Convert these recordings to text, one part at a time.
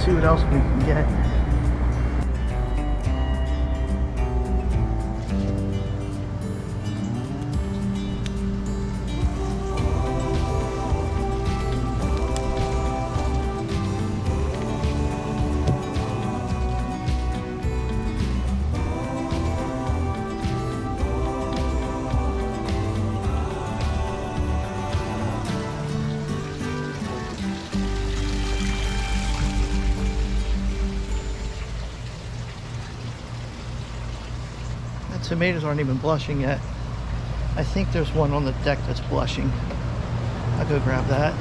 see what else we can get. Tomatoes aren't even blushing yet. I think there's one on the deck that's blushing. I'll go grab that.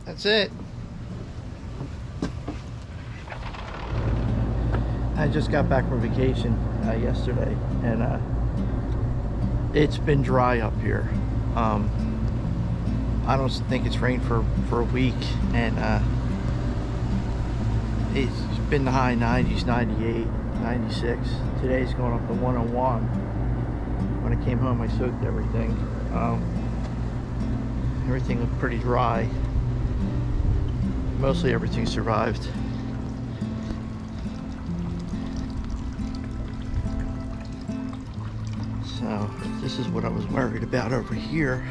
That's it. I just got back from vacation yesterday, and it's been dry up here. I don't think it's rained for a week, and it's been the high 90s, 98, 96. Today's going up to 101. When I came home, I soaked everything. Everything looked pretty dry. Mostly everything survived. So this is what I was worried about over here.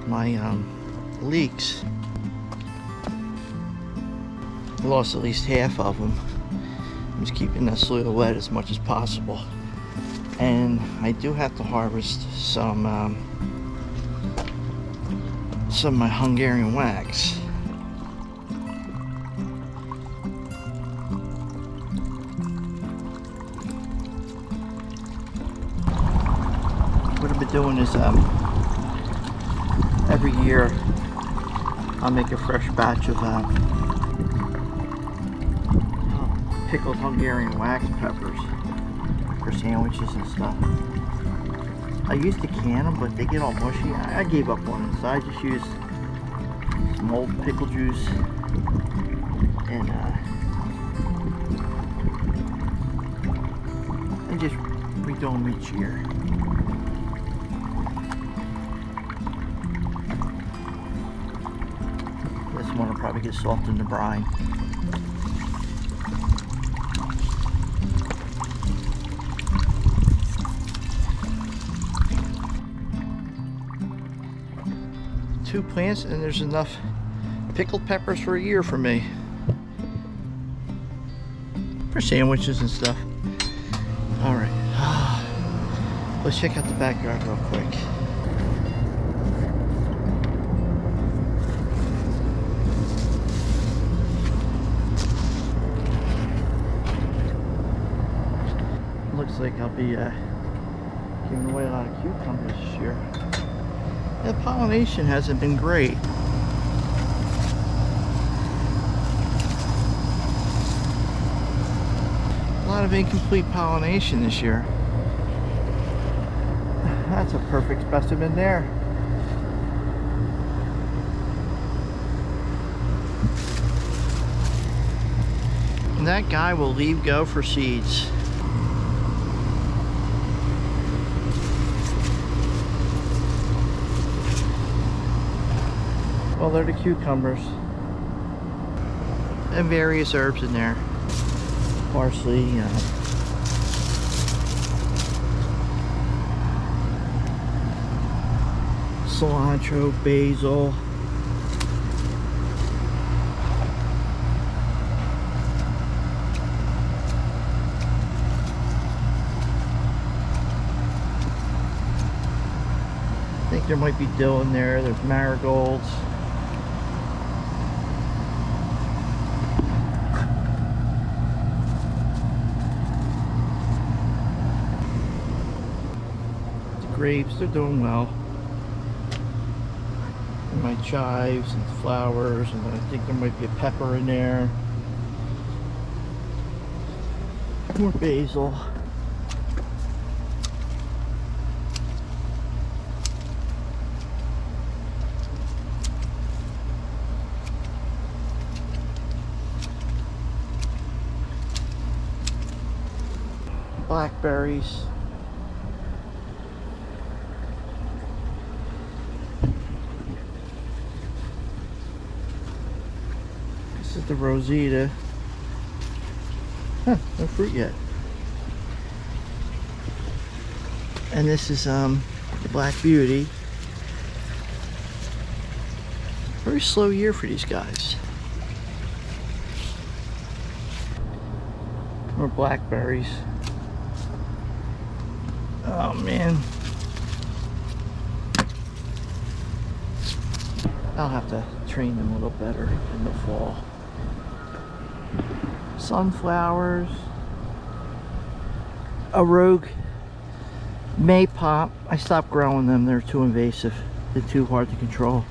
My leeks. I lost at least half of them. I'm just keeping that soil wet as much as possible. And I do have to harvest some of my Hungarian wax. What I've been doing is every year I'll make a fresh batch of pickled Hungarian wax peppers for sandwiches and stuff. I used to can them, but they get all mushy. I gave up on it, so I just use some old pickle juice and just redo them each year. This one will probably get soft in the brine. Two plants, and there's enough pickled peppers for a year for me. For sandwiches and stuff. Alright. Let's check out the backyard real quick. Looks like I'll be giving away a lot of cucumbers this year. The pollination hasn't been great. A lot of incomplete pollination this year. That's a perfect specimen there. And that guy will leave go for seeds. Well, they're the cucumbers. And various herbs in there. Parsley, cilantro, basil. I think there might be dill in there. There's marigolds. Grapes, they're doing well. And my chives and flowers, and I think there might be a pepper in there. More basil. blackberries. This is the Rosita. Huh, no fruit yet. And this is the Black Beauty. Very slow year for these guys. More blackberries. Oh man. I'll have to train them a little better in the fall. Sunflowers. A rogue May pop. I stopped growing them. They're too invasive. They're too hard to control.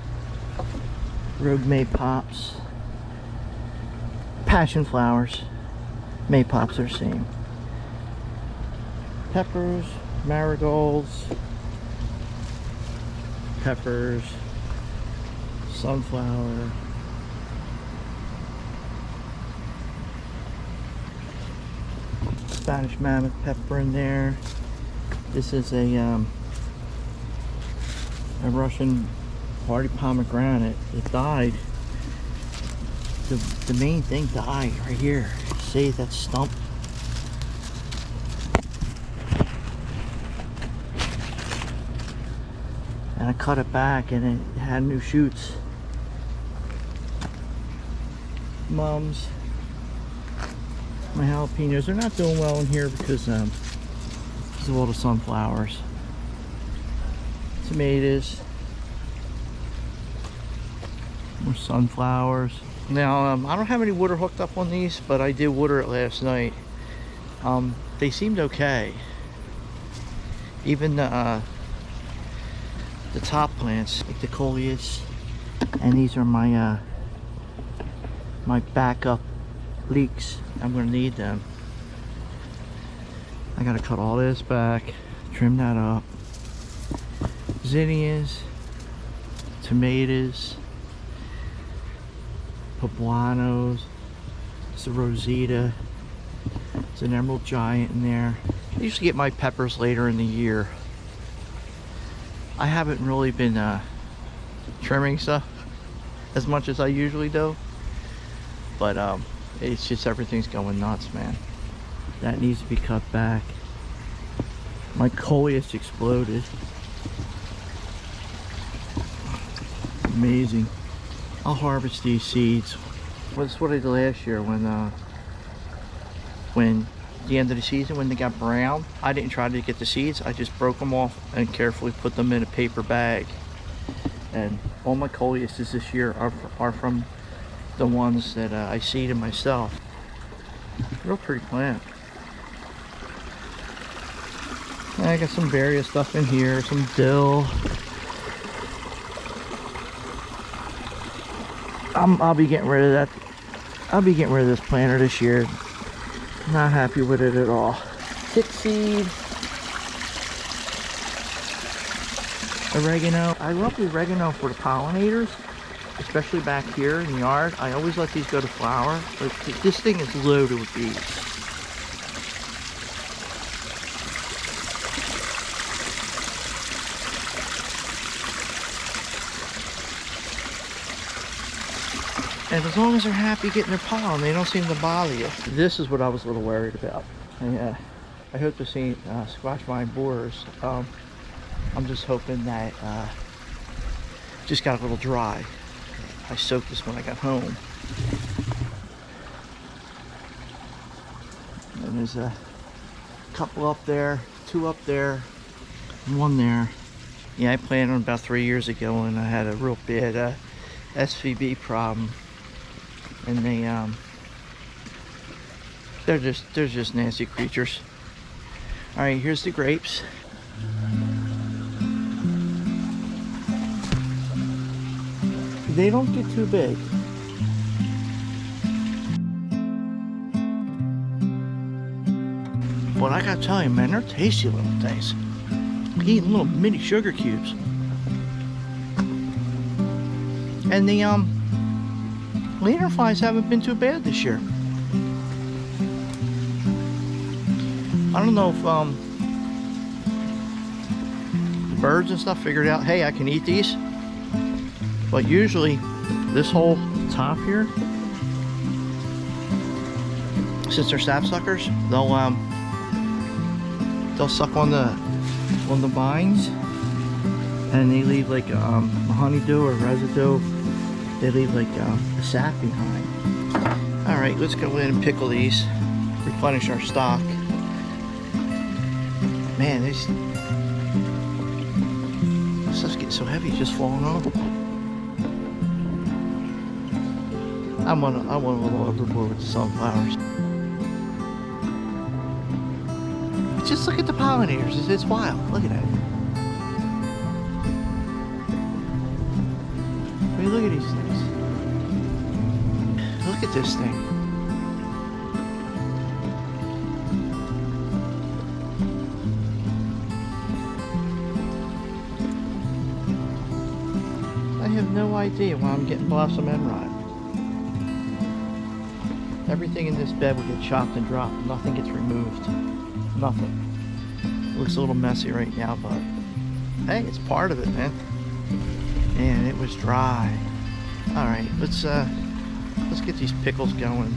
Rogue May pops. Passion flowers. May pops are the same. Peppers, marigolds, peppers, sunflower, Spanish mammoth pepper in there. This is a Russian hardy pomegranate. It died. The main thing died right here. See that stump? And I cut it back and it had new shoots. Mums. My jalapenos, they're not doing well in here because of all the sunflowers. Tomatoes. More sunflowers. Now, I don't have any water hooked up on these, but I did water it last night. They seemed okay. Even the top plants, like the coleus, and these are my my backup leeks. I'm gonna need them. I gotta cut all this back, trim that up. Zinnias, tomatoes, poblanos. It's a Rosita. It's an emerald giant in there. I usually get my peppers later in the year. I haven't really been trimming stuff as much as I usually do, but it's just everything's going nuts, man. That needs to be cut back. My coleus exploded. Amazing. I'll harvest these seeds. That's what I did last year when the end of the season, when they got brown. I didn't try to get the seeds. I just broke them off and carefully put them in a paper bag. And all my coleuses this year are from the ones that I seeded myself. Real pretty plant. And I got some various stuff in here, some dill. I'll be getting rid of that. I'll be getting rid of this planter this year. Not happy with it at all. Tick seed. Oregano. I love the oregano for the pollinators, especially back here in the yard. I always let these go to flower, but this thing is loaded with bees. And as long as they're happy getting their pollen, they don't seem to bother you. This is what I was a little worried about. I hope to see squash vine borers. I'm just hoping that just got a little dry. I soaked this when I got home. And there's a couple up there, two up there, and one there. Yeah, I planted them about 3 years ago and I had a real bad SQWIB problem. And they're just nasty creatures. All right, here's the grapes. They don't get too big. But I gotta tell you, man, they're tasty little things. Eating little mini sugar cubes. And the lanternflies haven't been too bad this year. I don't know if the birds and stuff figured out, hey, I can eat these. But usually this whole top here, since they're sapsuckers, they'll suck on the vines, and they leave like a honeydew or residue. They leave like the sap behind. All right, let's go in and pickle these, replenish our stock. Man, this stuff's getting so heavy, it's just falling off. I went a little overboard with the sunflowers. Just look at the pollinators. It's wild. Look at that. I mean, look at these things. Look at this thing. I have no idea why I'm getting blossom end rot. Everything in this bed will get chopped and dropped. Nothing gets removed. Nothing. It looks a little messy right now, but hey, it's part of it, man. And it was dry. All right, let's get these pickles going,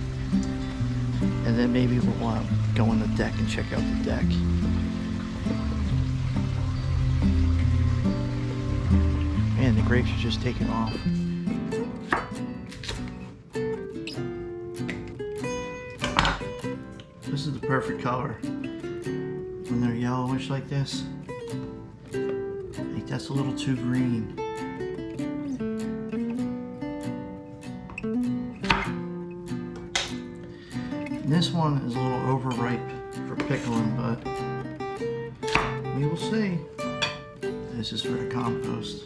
and then maybe we'll go on the deck and check out the deck. Man, the grapes are just taking off. This is the perfect color. When they're yellowish like this, I think that's a little too green. And this one is a little overripe for pickling, but we will see. This is for the compost.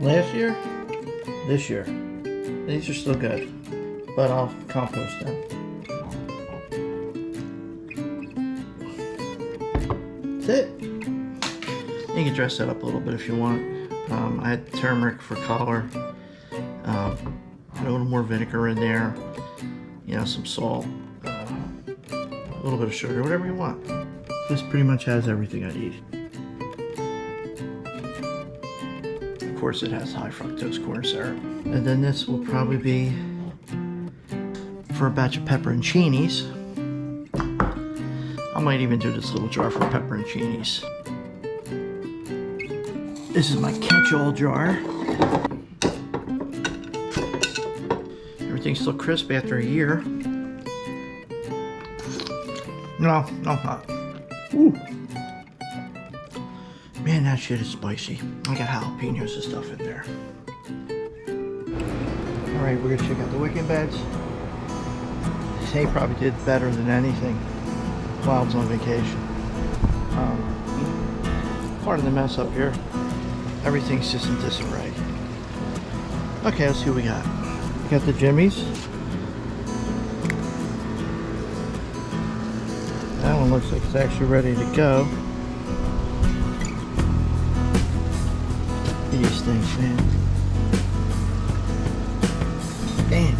Last year, this year, these are still good, but I'll compost them. That's it. You can dress that up a little bit if you want. I had turmeric for color, a little more vinegar in there, you know, some salt, a little bit of sugar, whatever you want. This pretty much has everything I need. Of course, it has high fructose corn syrup. And then this will probably be for a batch of pepperoncinis. I might even do this little jar for pepperoncinis. This is my catch-all jar. Everything's still crisp after a year. No, not. Ooh. Man, that shit is spicy. I got jalapenos and stuff in there. Alright, we're gonna check out the wicken beds. This hay probably did better than anything while I was on vacation. Part of the mess up here. Everything's just in disarray. Okay, let's see what we got. We got the jimmies. That one looks like it's actually ready to go. These things, man. Damn.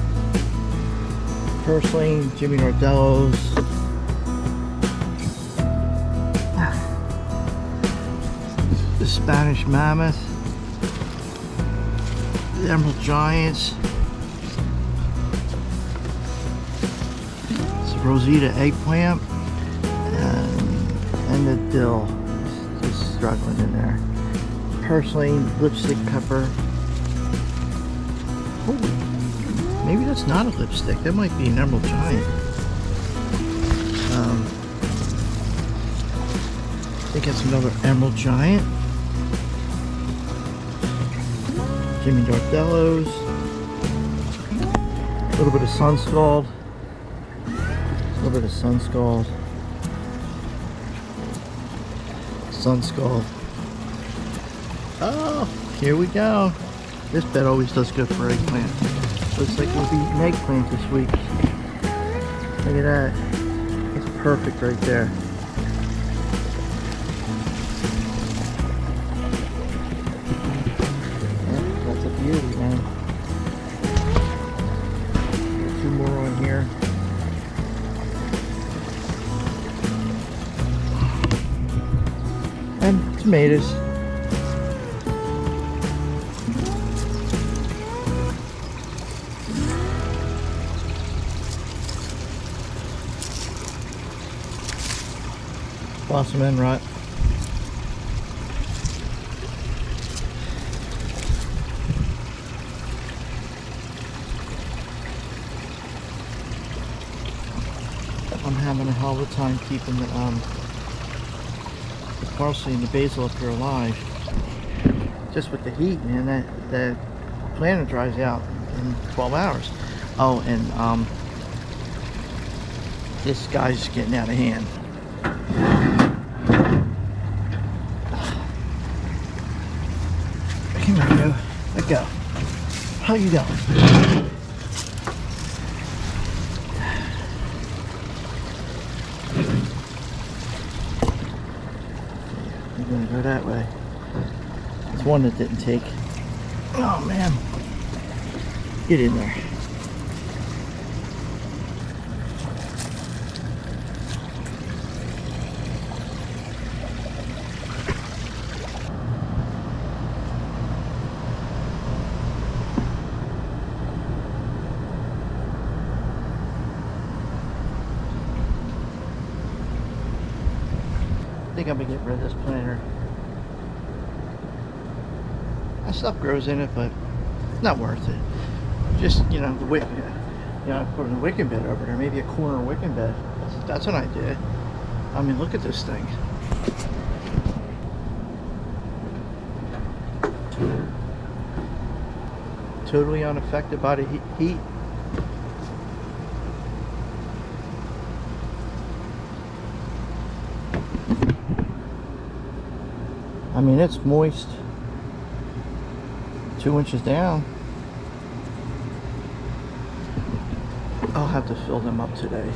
Purslane, Jimmy Nordello's. the Spanish mammoth, the emerald giants, it's Rosita eggplant, and the dill is just struggling in there. Purslane, lipstick pepper. Oh, maybe that's not a lipstick. That might be an emerald giant. I think that's another emerald giant. Jimmy Dardellos. A little bit of sun scald. A little bit of sun scald. Sun scald. Oh, here we go. This bed always does good for eggplant. Looks like we'll be eating eggplant this week. Look at that. That's perfect right there. Yeah, that's a beauty, man. Got 2 more on here. And tomatoes. Blossom end rot. I'm having a hell of a time keeping the parsley and the basil up here alive. Just with the heat, man, that plant dries out in 12 hours. Oh, and this guy's getting out of hand. Come here, you. Let go. How you doing? You're gonna go that way. It's one that didn't take. Oh man. Get in there. I think I'm gonna get rid of this planter. That stuff grows in it, but it's not worth it. Just, you know, the wick, you know, I put a wicking bed over there, maybe a corner wicking bed. That's what I did. I mean, look at this thing. Totally unaffected by the heat. I mean, it's moist 2 inches down. I'll have to fill them up today.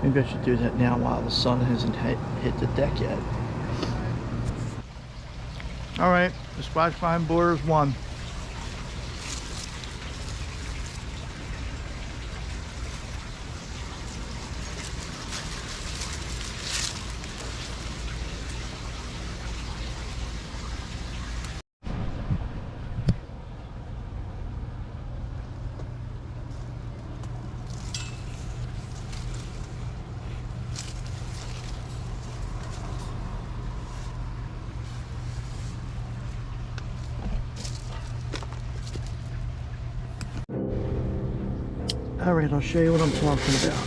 Maybe I should do that now while the sun hasn't hit the deck yet. Alright, the squash vine border's won. Alright, I'll show you what I'm talking about.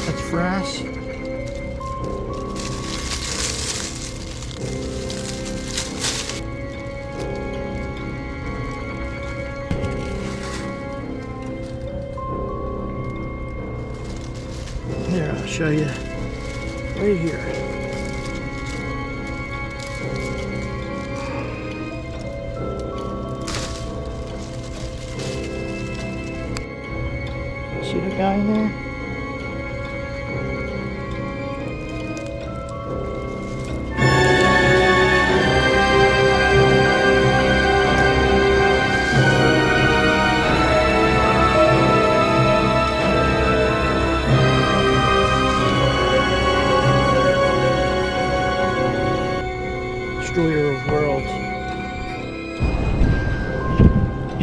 That's frass. Here, I'll show you right here. See the guy in there?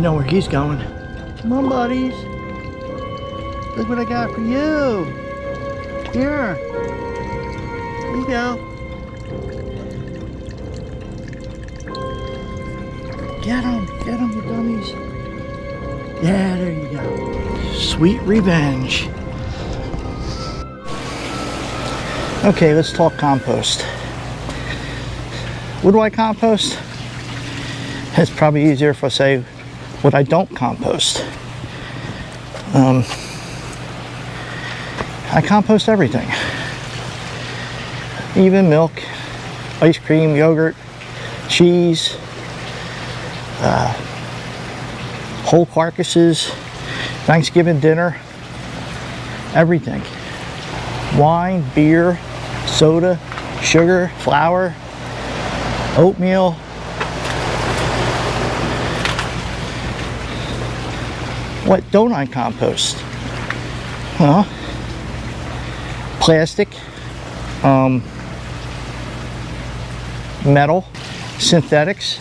know where he's going. Come on, buddies. Look what I got for you. Here. Here you go. Get them, you dummies. Yeah, there you go. Sweet revenge. Okay, let's talk compost. What do I compost? It's probably easier if I say what I don't compost. I compost everything. Even milk, ice cream, yogurt, cheese, whole carcasses, Thanksgiving dinner, everything. Wine, beer, soda, sugar, flour, oatmeal. What don't I compost? Well, plastic, metal, synthetics.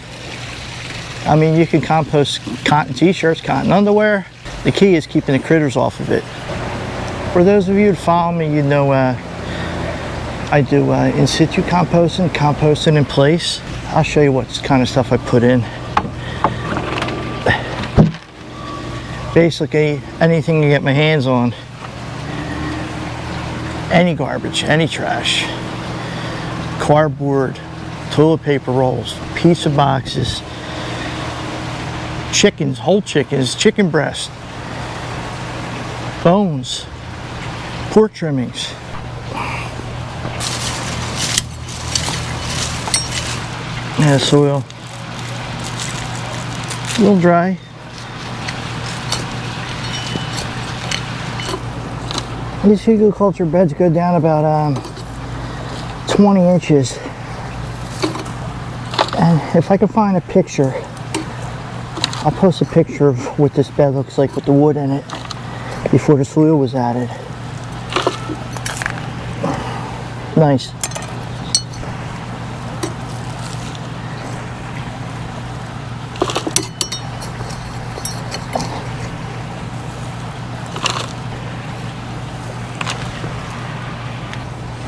I mean, you can compost cotton t-shirts, cotton underwear. The key is keeping the critters off of it. For those of you who follow me, you know I do in situ composting in place. I'll show you what kind of stuff I put in. Basically, anything you get my hands on. Any garbage, any trash. Cardboard, toilet paper rolls, pizza boxes, chickens, whole chickens, chicken breast, bones, pork trimmings. Yeah, soil. A little dry. These hugelkultur beds go down about 20 inches. And if I can find a picture, I'll post a picture of what this bed looks like with the wood in it before the soil was added. Nice.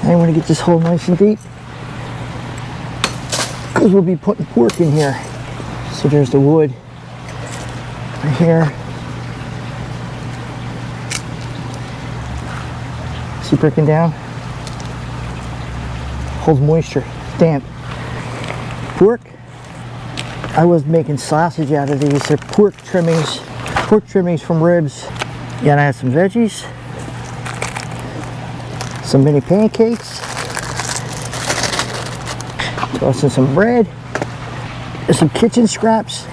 I want to get this hole nice and deep because we'll be putting pork in here. So there's the wood right here. See, breaking down, holds moisture, damp. Pork, I was making sausage out of these. They're pork trimmings from ribs. Yeah, and I had some veggies, some mini pancakes, toss in some bread, and some kitchen scraps.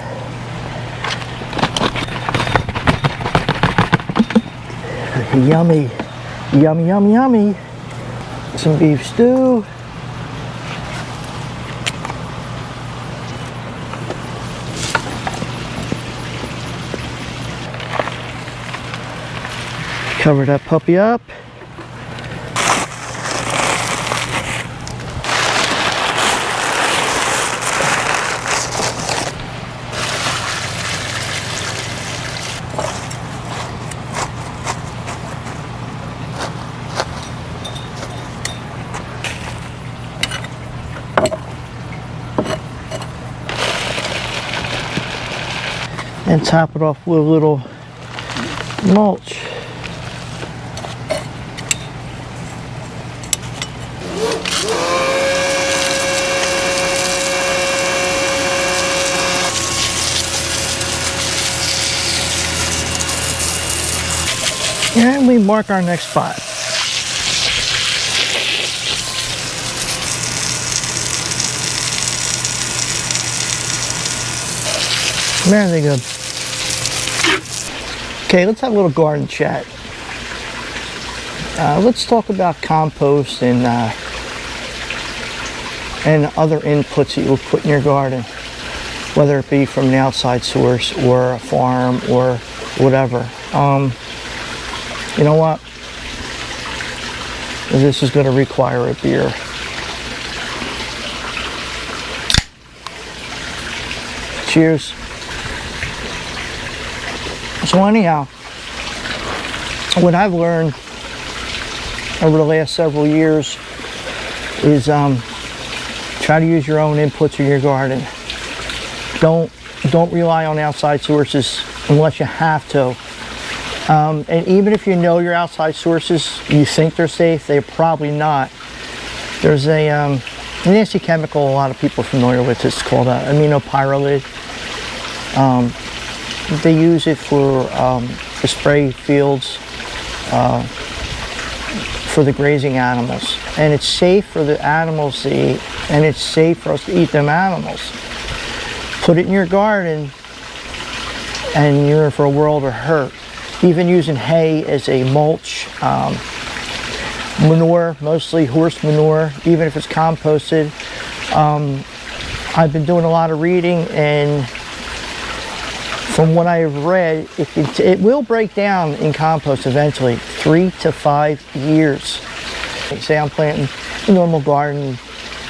Yummy, yummy, yummy, yummy. Some beef stew. Cover that puppy up. And top it off with a little mulch. And we mark our next spot. Very good. Okay, let's have a little garden chat. Let's talk about compost and other inputs that you'll put in your garden, whether it be from an outside source or a farm or whatever. You know what? This is going to require a beer. Cheers. So anyhow, what I've learned over the last several years is try to use your own inputs in your garden. Don't rely on outside sources unless you have to. And even if you know your outside sources, you think they're safe, they're probably not. There's a nasty chemical a lot of people are familiar with. It's called impermeable. They use it for to spray fields for the grazing animals, and it's safe for the animals to eat, and it's safe for us to eat them animals. Put it in your garden and you're in for a world of hurt. Even using hay as a mulch, manure, mostly horse manure, even if it's composted. I've been doing a lot of reading, and from what I've read, it will break down in compost eventually, 3 to 5 years. Say I'm planting a normal garden,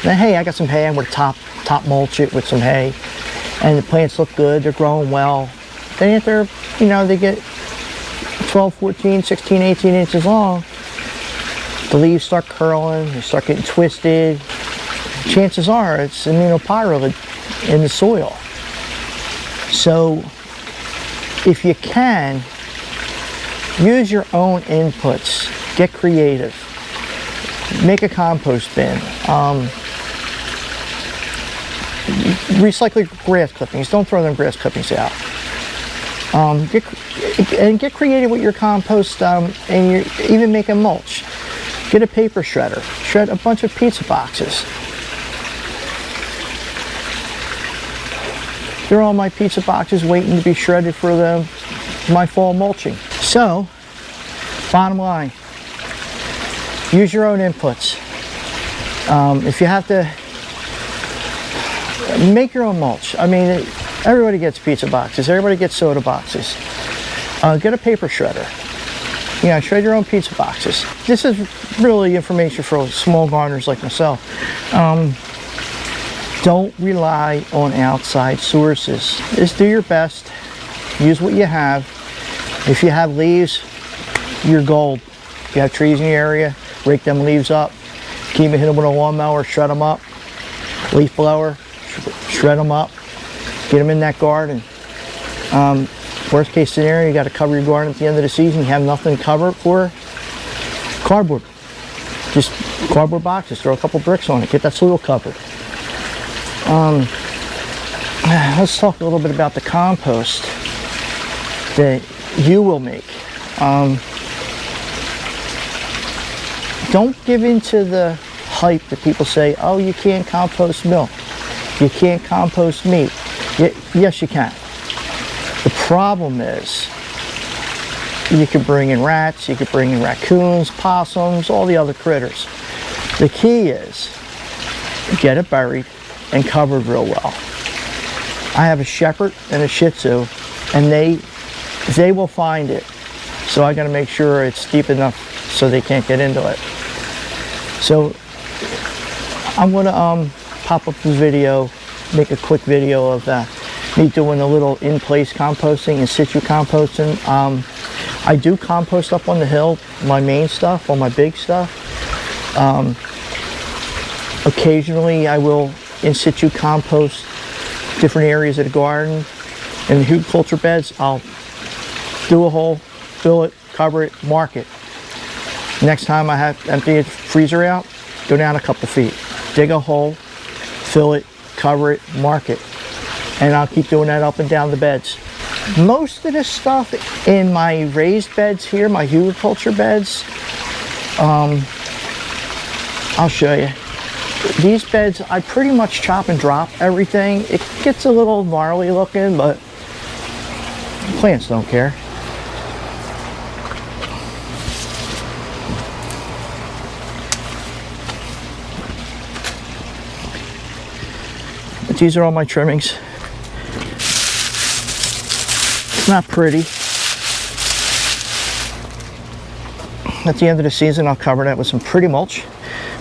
then hey, I got some hay, I'm going to top mulch it with some hay, and the plants look good, they're growing well. Then if they're, they get 12, 14, 16, 18 inches long, the leaves start curling, they start getting twisted. Chances are it's impermeable in the soil. So if you can, use your own inputs, get creative, make a compost bin, recycle grass clippings, don't throw them grass clippings out. Get creative with your compost, and even make a mulch. Get a paper shredder, shred a bunch of pizza boxes. They're all my pizza boxes waiting to be shredded for my fall mulching. So, bottom line, use your own inputs. If you have to, make your own mulch. I mean, everybody gets pizza boxes, everybody gets soda boxes. Get a paper shredder. Shred your own pizza boxes. This is really information for small gardeners like myself. Don't rely on outside sources. Just do your best. Use what you have. If you have leaves, you're gold. If you have trees in the area, rake them leaves up. Keep it, hit them with a lawnmower, shred them up. Leaf blower, shred them up. Get them in that garden. Worst case scenario, you got to cover your garden at the end of the season. You have nothing to cover it for. Cardboard. Just cardboard boxes. Throw a couple bricks on it. Get that soil covered. Let's talk a little bit about the compost that you will make. Don't give in to the hype that people say, oh, you can't compost milk. You can't compost meat. Yes, you can. The problem is you can bring in rats, you can bring in raccoons, possums, all the other critters. The key is get it buried and covered real well. I have a shepherd and a shih tzu, and they will find it. So I got to make sure it's deep enough so they can't get into it. So I'm going to pop up this video, make a quick video of me doing a little in-place composting, in situ composting. I do compost up on the hill, my main stuff, all my big stuff. Occasionally I will in situ compost different areas of the garden. In the hugel culture beds, I'll do a hole, fill it, cover it, mark it. Next time I have empty the freezer out, go down a couple feet, dig a hole, fill it, cover it, mark it. And I'll keep doing that up and down the beds. Most of the stuff in my raised beds here, my hugel culture beds, I'll show you. These beds, I pretty much chop and drop everything. It gets a little gnarly looking, but plants don't care. But these are all my trimmings. It's not pretty. At the end of the season, I'll cover that with some pretty mulch.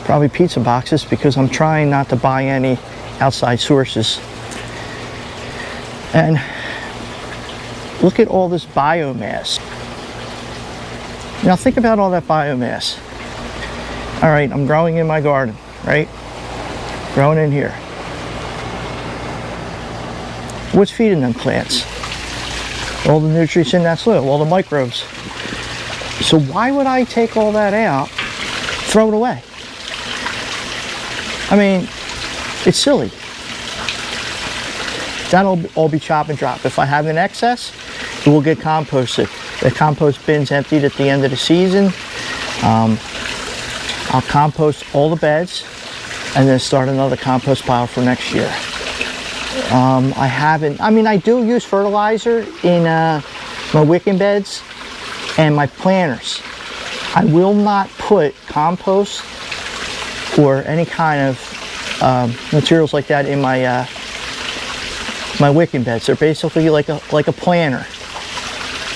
Probably pizza boxes, because I'm trying not to buy any outside sources. And look at all this biomass. Now think about all that biomass. All right, I'm growing in my garden, right? Growing in here. What's feeding them plants? All the nutrients in that soil, all the microbes. So why would I take all that out, throw it away? I mean, it's silly. That'll all be chop and drop. If I have an excess, it will get composted. The compost bin's emptied at the end of the season. I'll compost all the beds and then start another compost pile for next year. I do use fertilizer in my wicking beds and my planters. I will not put compost or any kind of materials like that in my my wicking beds. They're basically like a planter.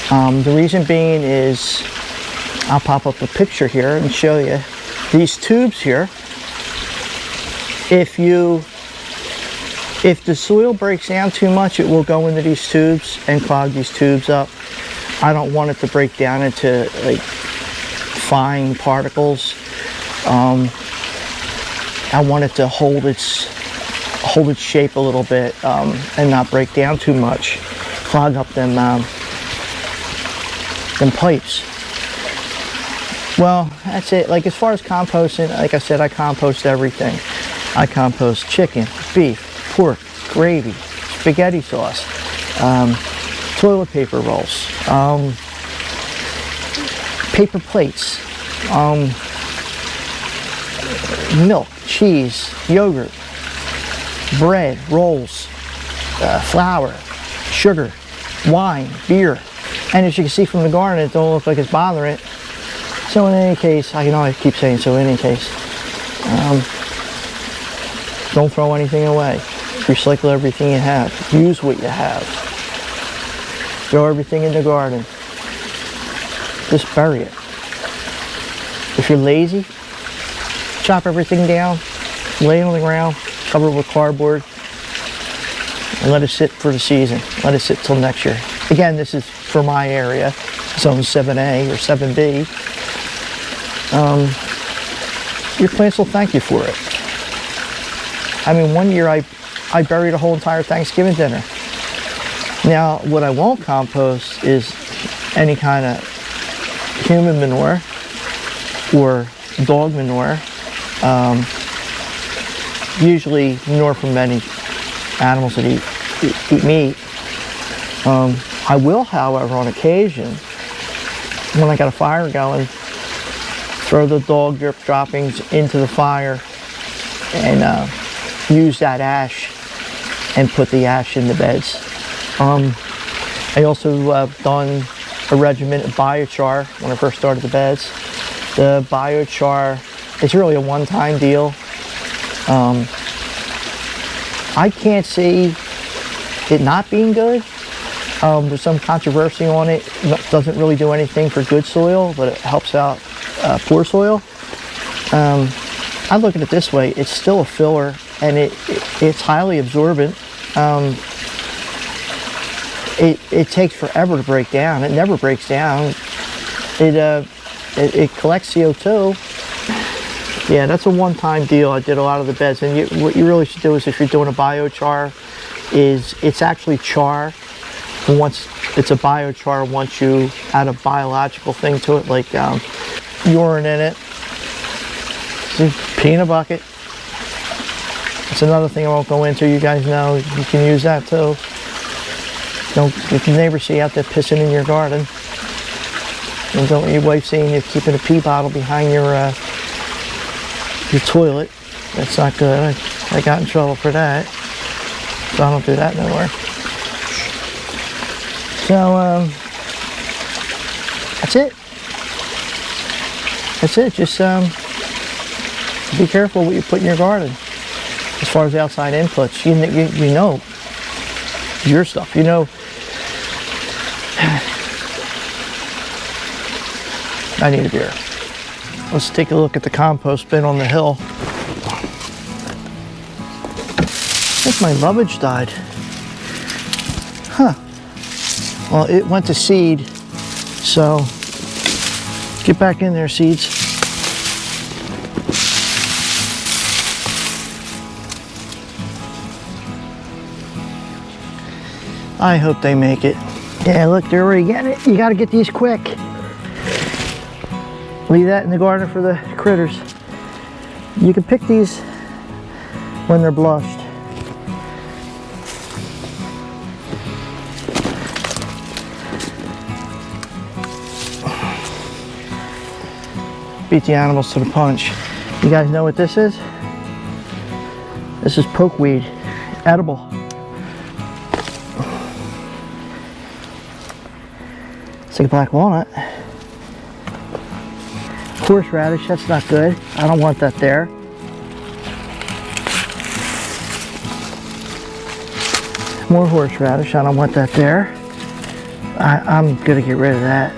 The reason being is, I'll pop up a picture here and show you these tubes here. If the soil breaks down too much, it will go into these tubes and clog these tubes up. I don't want it to break down into like fine particles. I want it to hold its shape a little bit and not break down too much, clog up them pipes. Well, that's it. Like, as far as composting, like I said, I compost everything. I compost chicken, beef, pork, gravy, spaghetti sauce, toilet paper rolls, paper plates, milk, cheese, yogurt, bread, rolls, flour, sugar, wine, beer. And as you can see from the garden, it don't look like it's bothering it. So in any case, I keep saying so in any case, don't throw anything away. Recycle everything you have. Use what you have. Throw everything in the garden. Just bury it. If you're lazy, chop everything down, lay it on the ground, cover it with cardboard, and let it sit for the season. Let it sit till next year. Again, this is for my area, zone 7A or 7B. Your plants will thank you for it. I mean, one year I buried a whole entire Thanksgiving dinner. Now, what I won't compost is any kind of human manure or dog manure. Usually manure from any animals that eat meat. I will, however, on occasion, when I got a fire going, throw the dog droppings into the fire and use that ash and put the ash in the beds. I also done a regimen of biochar when I first started the beds. The biochar is really a one-time deal. I can't see it not being good. There's some controversy on it. It doesn't really do anything for good soil, but it helps out poor soil. I look at it this way: it's still a filler, and it's highly absorbent. It takes forever to break down. It never breaks down. It collects CO2. Yeah, that's a one-time deal. I did a lot of the beds, and what you really should do is, if you're doing a biochar, it's actually char. Once it's a biochar, once you add a biological thing to it, like urine in it, pee in a bucket. That's another thing I won't go into. You guys know you can use that too. If your neighbors see you out there pissing in your garden, and don't want your wife seeing you keeping a pee bottle behind your toilet, that's not good. I got in trouble for that, so I don't do that no more. So that's it. That's it. Just be careful what you put in your garden. As far as outside inputs, you know your stuff. You know. I need a beer. Let's take a look at the compost bin on the hill. I think my lovage died. Huh. Well, it went to seed, so get back in there, seeds. I hope they make it. Yeah, look, they're already getting it. You gotta get these quick. Leave that in the garden for the critters. You can pick these when they're blushed. Beat the animals to the punch. You guys know what this is? This is pokeweed, edible. It's like a black walnut. Horseradish, that's not good. I don't want that there. More horseradish, I don't want that there. I'm gonna get rid of that.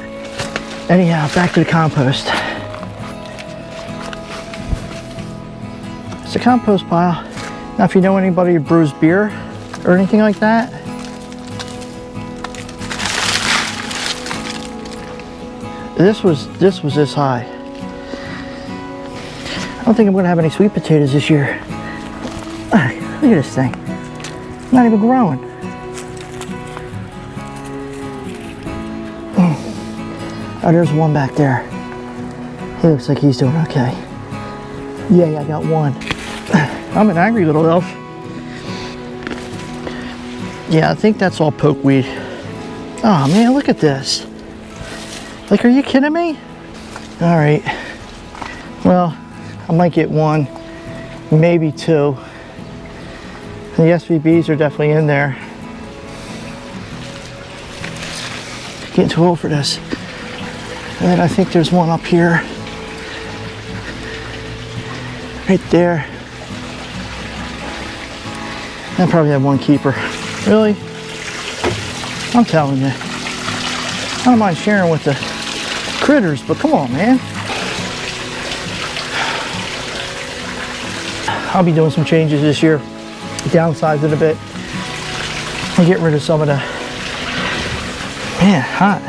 Anyhow, back to the compost. It's a compost pile. Now, if you know anybody who brews beer or anything like that, this was this high. I don't think I'm gonna have any sweet potatoes this year. Look at this thing. Not even growing. Oh, there's one back there. He looks like he's doing okay. Yeah, I got one. I'm an angry little elf. Yeah, I think that's all pokeweed. Oh man, look at this. Like, are you kidding me? All right. Well, I might get one, maybe two. The SVBs are definitely in there. Getting too old for this. And then I think there's one up here. Right there. I probably have one keeper. Really? I'm telling you. I don't mind sharing with the critters, but come on, man. I'll be doing some changes this year. Downsize it a bit. I'm getting rid of some of the, man, hot.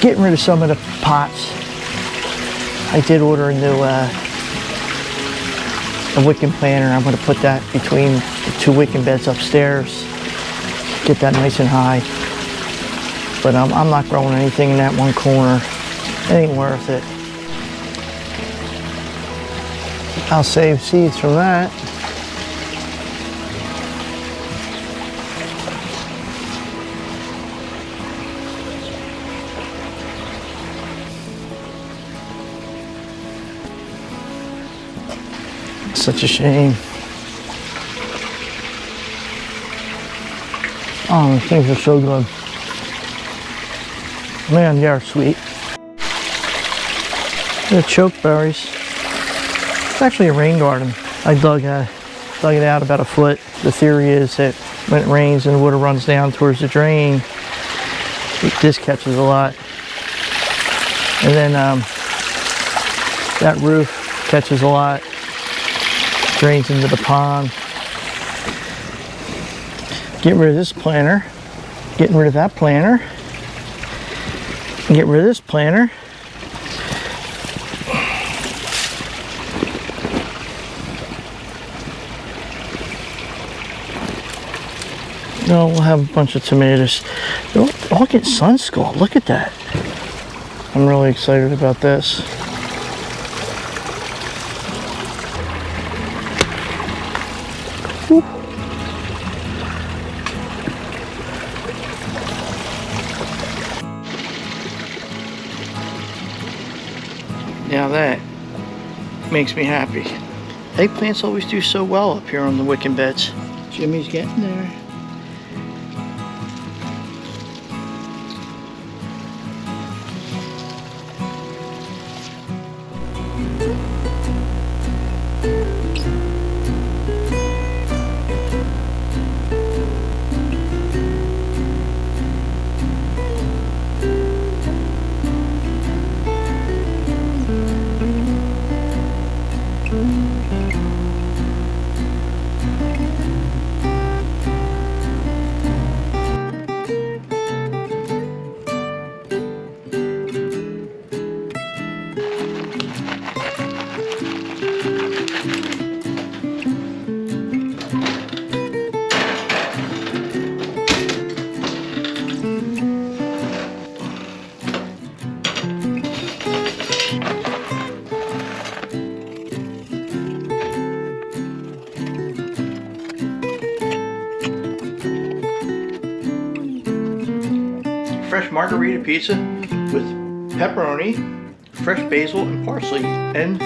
Getting rid of some of the pots. I did order a new a wicking planter. I'm going to put that between the two wicking beds upstairs. Get that nice and high. But I'm not growing anything in that one corner. It ain't worth it. I'll save seeds from that. Such a shame. Oh, these things are so good. Man, they are sweet. They're chokeberries. It's actually a rain garden. I dug it out about a foot. The theory is that when it rains and the water runs down towards the drain, this catches a lot. And then that roof catches a lot. Drains into the pond. Get rid of this planter. Getting rid of that planter. Get rid of this planter. No, we'll have a bunch of tomatoes. They'll all get sun skull. Look at that. I'm really excited about this. Whoop. Now that makes me happy. Eggplants always do so well up here on the wicking beds. Jimmy's getting there. fresh margarita pizza with pepperoni, fresh basil and parsley, and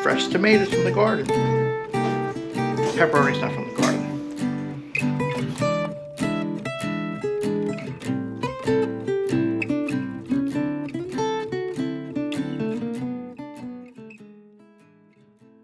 fresh tomatoes from the garden. Pepperoni's not from the garden.